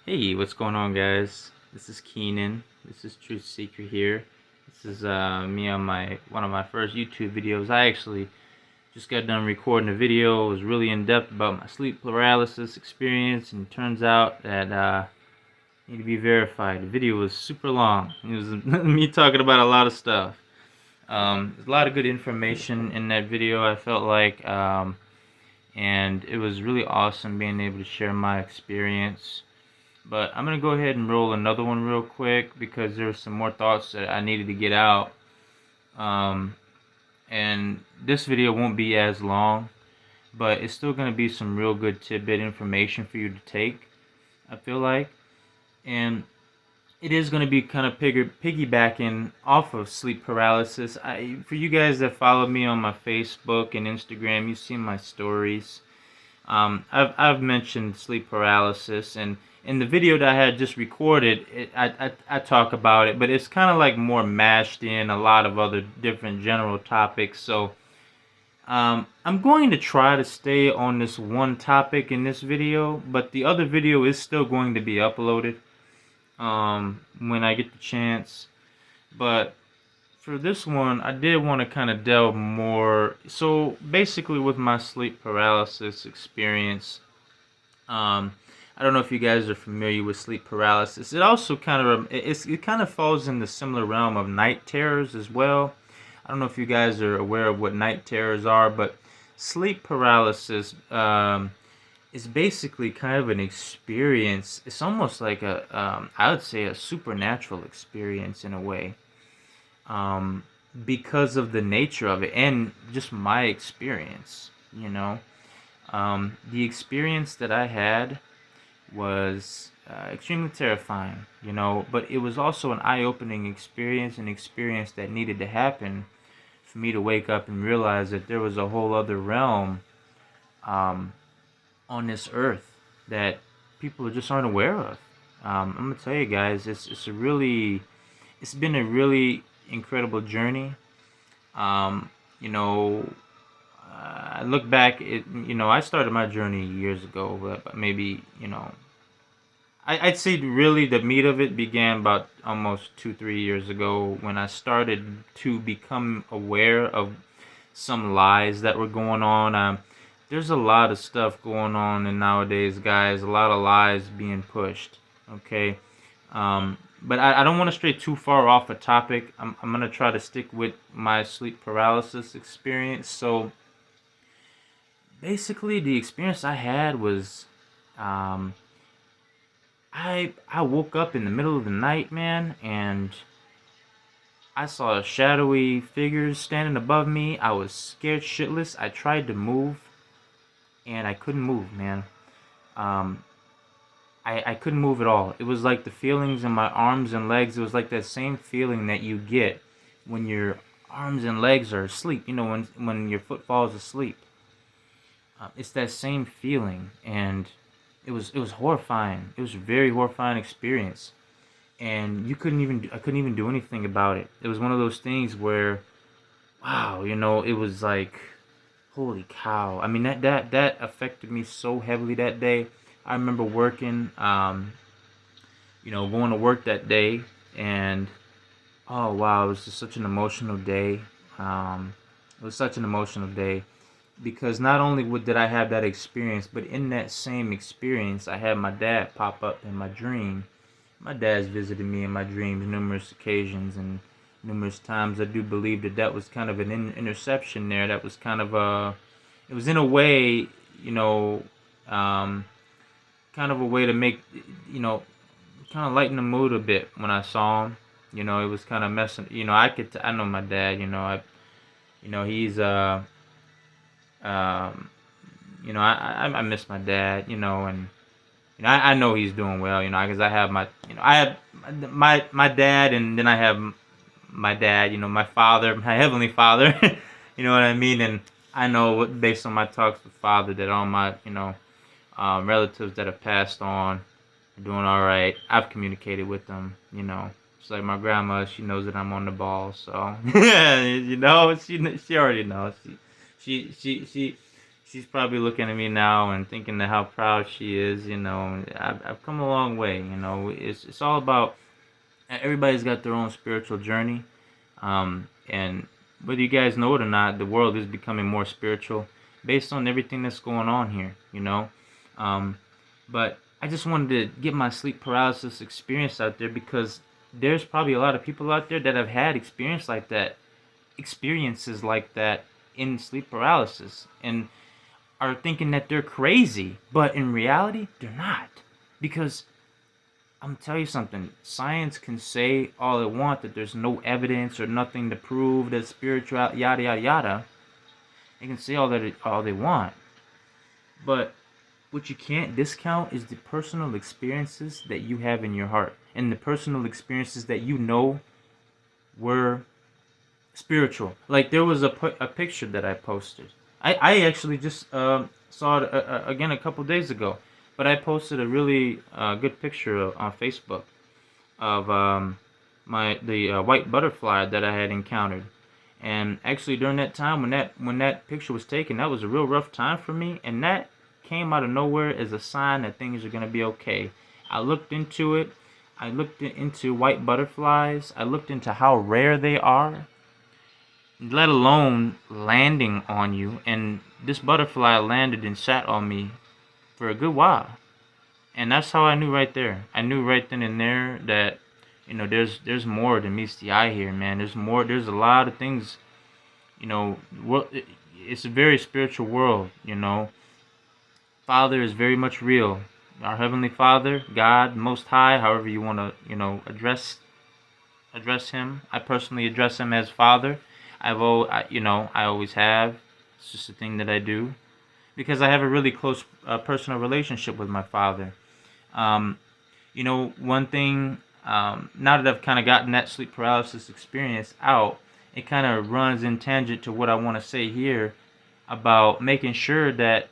Hey, what's going on, guys? This is Keenan. This is Truth Seeker here. This is me on one of my first YouTube videos. I actually just got done recording a video. It was really in depth about my sleep paralysis experience, and it turns out that need to be verified. The video was super long. It was me talking about a lot of stuff. There's a lot of good information in that video, I felt like, and it was really awesome being able to share my experience. But I'm going to go ahead and roll another one real quick because there were some more thoughts that I needed to get out. And this video won't be as long, but it's still going to be some real good tidbit information for you to take, I feel like. And it is going to be kind of piggybacking off of sleep paralysis. For you guys that follow me on my Facebook and Instagram, you've seen my stories. I've mentioned sleep paralysis, and in the video that I had just recorded, I talk about it, but it's kind of like more mashed in a lot of other different general topics. So I'm going to try to stay on this one topic in this video, but the other video is still going to be uploaded when I get the chance. But for this one, I did want to kind of delve more. So basically, with my sleep paralysis experience, I don't know if you guys are familiar with sleep paralysis. It also kind of it kind of falls in the similar realm of night terrors as well. I don't know if you guys are aware of what night terrors are, but sleep paralysis is basically kind of an experience. It's almost like I would say a supernatural experience in a way. Because of the nature of it and just my experience, the experience that I had was extremely terrifying, but it was also an eye-opening experience, an experience that needed to happen for me to wake up and realize that there was a whole other realm on this earth that people just aren't aware of. I'm gonna tell you guys, it's been a really incredible journey. I look back, I started my journey years ago, but maybe, I'd say really the meat of it began about almost 2-3 years ago when I started to become aware of some lies that were going on. There's a lot of stuff going on in nowadays, guys, a lot of lies being pushed, okay? But I don't want to stray too far off the topic. I'm going to try to stick with my sleep paralysis experience. So basically, the experience I had was I woke up in the middle of the night, man, and I saw shadowy figures standing above me. I was scared shitless. I tried to move, and I couldn't move, man. I couldn't move at all. It was like the feelings in my arms and legs. It was like that same feeling that you get when your arms and legs are asleep. When your foot falls asleep. It's that same feeling, and it was horrifying. It was a very horrifying experience, and I couldn't even do anything about it. It was one of those things where, wow, it was like, holy cow. I mean, that affected me so heavily that day. I remember working, going to work that day, and oh wow, it was just such an emotional day. It was such an emotional day because not only did I have that experience, but in that same experience, I had my dad pop up in my dream. My dad's visited me in my dreams numerous occasions and numerous times. I do believe that was kind of an interception there. That was kind of it was in a way, kind of a way to make, kind of lighten the mood a bit when I saw him. It was kind of messing. I know my dad. He's I miss my dad. And I know he's doing well. Because I have I have my dad, and then I have my dad. My father, my heavenly father. You know what I mean? And I know based on my talks with father that all my relatives that have passed on are doing all right. I've communicated with them, It's like my grandma, she knows that I'm on the ball, so she already knows. she's probably looking at me now and thinking that how proud she is. I've come a long way. It's all about, everybody's got their own spiritual journey. And whether you guys know it or not, the world is becoming more spiritual based on everything that's going on here. But I just wanted to get my sleep paralysis experience out there, because there's probably a lot of people out there that have had experiences like that in sleep paralysis, and are thinking that they're crazy, but in reality, they're not. Because I'm gonna tell you something. Science can say all it wants, that there's no evidence or nothing to prove that spiritual yada yada yada. They can say all they want, but what you can't discount is the personal experiences that you have in your heart, and the personal experiences that were spiritual. Like, there was a picture that I posted. I actually just saw it again a couple days ago, but I posted a really good picture on Facebook of the white butterfly that I had encountered. And actually, during that time when that picture was taken, that was a real rough time for me, and that came out of nowhere as a sign that things are gonna be okay. I looked into it. I looked into white butterflies. I looked into how rare they are, let alone landing on you. And this butterfly landed and sat on me for a good while. And that's how I knew right there. I knew right then and there that, there's more than meets the eye here, man. There's more. There's a lot of things, it's a very spiritual world. Father is very much real. Our Heavenly Father, God, Most High, however you want to, address Him. I personally address Him as Father. I always have. It's just a thing that I do, because I have a really close personal relationship with my Father. One thing, now that I've kind of gotten that sleep paralysis experience out, it kind of runs in tangent to what I want to say here about making sure that,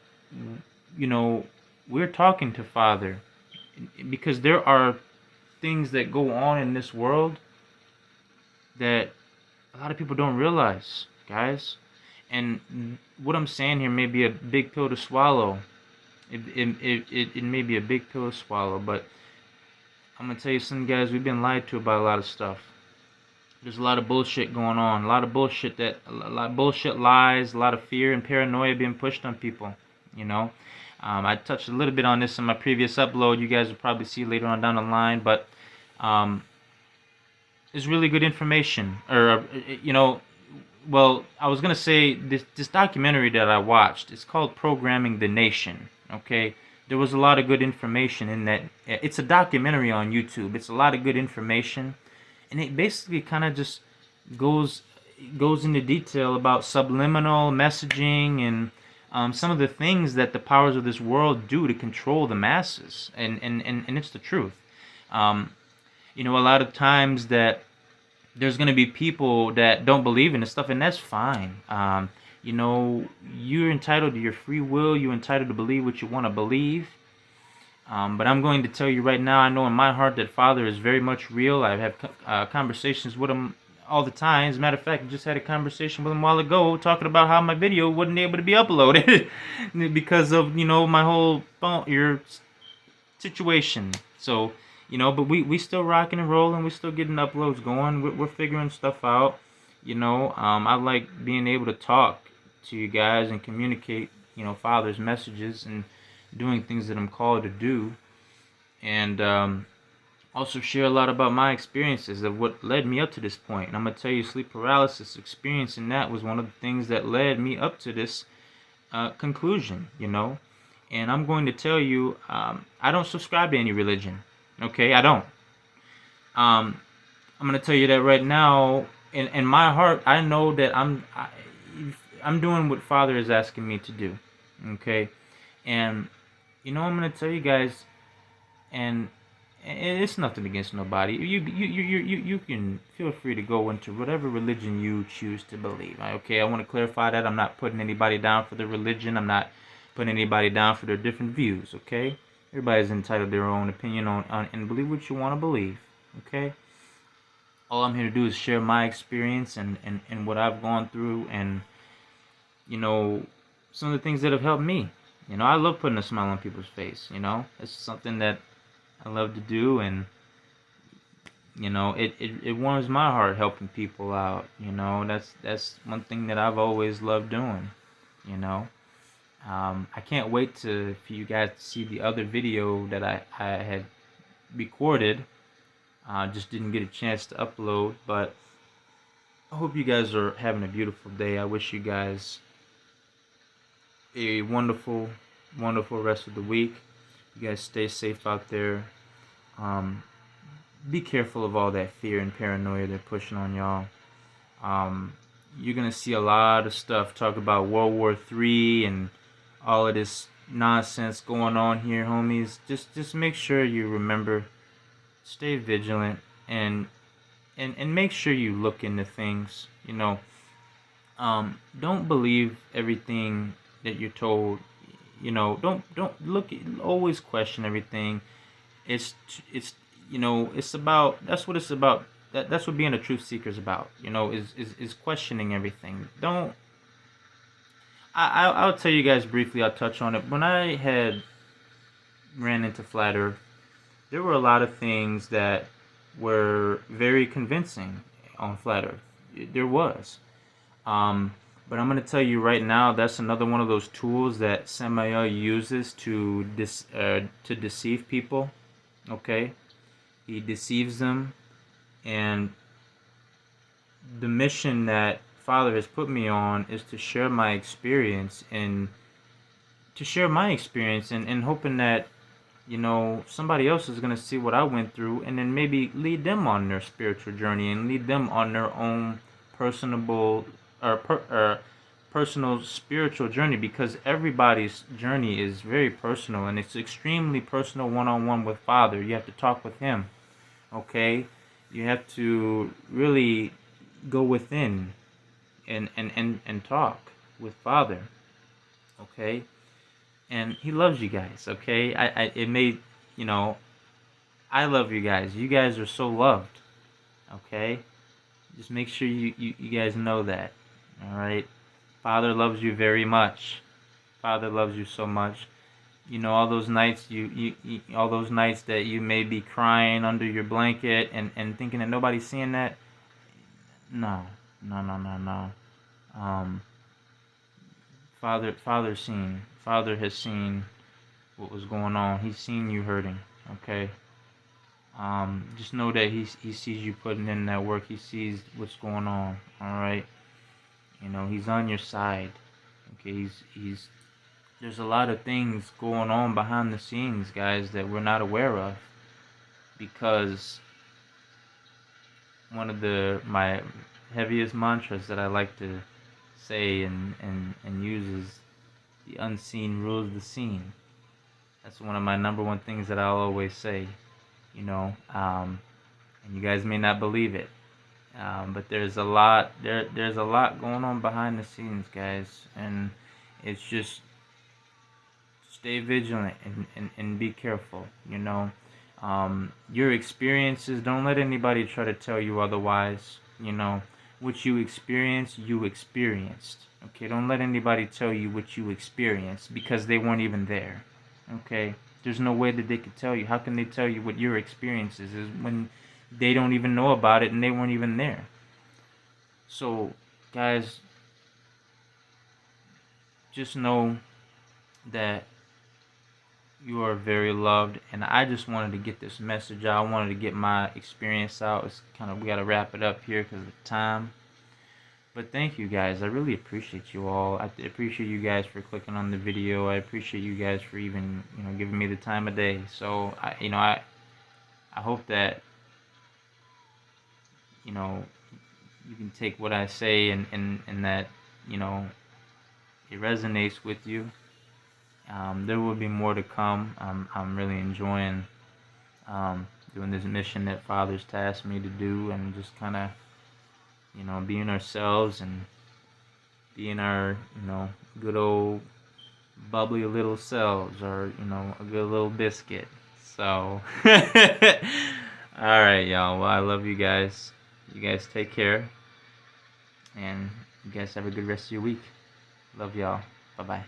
we're talking to Father, because there are things that go on in this world that a lot of people don't realize, guys. And what I'm saying here may be a big pill to swallow. It may be a big pill to swallow, but I'm gonna tell you something, guys. We've been lied to about a lot of stuff. There's a lot of bullshit going on. A lot of bullshit lies, a lot of fear and paranoia being pushed on people. I touched a little bit on this in my previous upload. You guys will probably see later on down the line, but it's really good information. Well, I was gonna say this documentary that I watched. It's called "Programming the Nation." Okay, there was a lot of good information in that. It's a documentary on YouTube. It's a lot of good information, and it basically kind of just goes into detail about subliminal messaging and some of the things that the powers of this world do to control the masses, and it's the truth. A lot of times that there's going to be people that don't believe in this stuff, and that's fine. You're entitled to your free will. You're entitled to believe what you want to believe. But I'm going to tell you right now, I know in my heart that Father is very much real. I have conversations with him all the time. As a matter of fact, I just had a conversation with him a while ago talking about how my video wasn't able to be uploaded because of, my whole your situation. So, but we still rocking and rolling. We're still getting uploads going. We're figuring stuff out. I like being able to talk to you guys and communicate, Father's messages and doing things that I'm called to do. And also share a lot about my experiences of what led me up to this point. And I'm going to tell you, sleep paralysis experience, and that was one of the things that led me up to this conclusion, And I'm going to tell you, I don't subscribe to any religion. Okay, I don't. I'm going to tell you that right now. In my heart, I know that I'm doing what Father is asking me to do. Okay, and I'm going to tell you guys, and it's nothing against nobody. You can feel free to go into whatever religion you choose to believe. Okay, I want to clarify that I'm not putting anybody down for their religion. I'm not putting anybody down for their different views. Okay, everybody's entitled to their own opinion on and believe what you want to believe. Okay, all I'm here to do is share my experience and what I've gone through, and some of the things that have helped me. You know, I love putting a smile on people's face. You know, it's something that I love to do, and you know, it warms my heart helping people out. You know, that's one thing that I've always loved doing. You know, I can't wait for you guys to see the other video that I had recorded. Just didn't get a chance to upload, but I hope you guys are having a beautiful day. I wish you guys a wonderful, wonderful rest of the week. You guys stay safe out there. Um, be careful of all that fear and paranoia they're pushing on y'all. You're gonna see a lot of stuff talk about World War III and all of this nonsense going on here, homies. Just make sure you remember, stay vigilant, and make sure you look into things. You know, don't believe everything that you're told. You know, don't look. Always question everything. It's you know, it's about, that's what it's about. That's what being a truth seeker is about. You know, is questioning everything. Don't. I'll tell you guys briefly. I'll touch on it. When I had ran into Flat Earth, there were a lot of things that were very convincing on Flat Earth. There was. But I'm going to tell you right now, that's another one of those tools that Samael uses to deceive people. Okay? He deceives them. And the mission that Father has put me on is to share my experience, and hoping that, you know, somebody else is going to see what I went through, and then maybe lead them on their spiritual journey and lead them on their own personal spiritual journey, because everybody's journey is very personal, and it's extremely personal one-on-one with Father. You have to talk with him, okay? You have to really go within and talk with Father, okay? And he loves you guys, okay? You know, I love you guys. You guys are so loved, okay? Just make sure you guys know that, all right? Father loves you very much. Father loves you so much. You know, all those nights all those nights that you may be crying under your blanket and thinking that nobody's seeing that. No. Father has seen what was going on. He's seen you hurting, okay? Just know that he sees you putting in that work. He sees what's going on, all right? You know, he's on your side, okay? There's a lot of things going on behind the scenes, guys, that we're not aware of, because one of my heaviest mantras that I like to say and use is the unseen rules the scene. That's one of my number one things that I'll always say, you know, and you guys may not believe it, but there's a lot going on behind the scenes, guys, and it's just stay vigilant and be careful, you know. Your experiences, don't let anybody try to tell you otherwise, you know. What you experienced, you experienced, okay? Don't let anybody tell you what you experienced, because they weren't even there, okay? There's no way that they could tell you. How can they tell you what your experiences is when they don't even know about it and they weren't even there? So, guys, just know that you are very loved, and I just wanted to get this message out. I wanted to get my experience out. It's kind of, we got to wrap it up here because of time. But thank you guys. I really appreciate you all. I appreciate you guys for clicking on the video. I appreciate you guys for even, you know, giving me the time of day. So I hope that, you know, you can take what I say and that, you know, it resonates with you. There will be more to come. I'm really enjoying doing this mission that Father's tasked me to do, and just kind of, you know, being ourselves and being our, you know, good old bubbly little selves, or, you know, a good little biscuit. So, alright, y'all. Well, I love you guys. You guys take care. And you guys have a good rest of your week. Love y'all. Bye bye.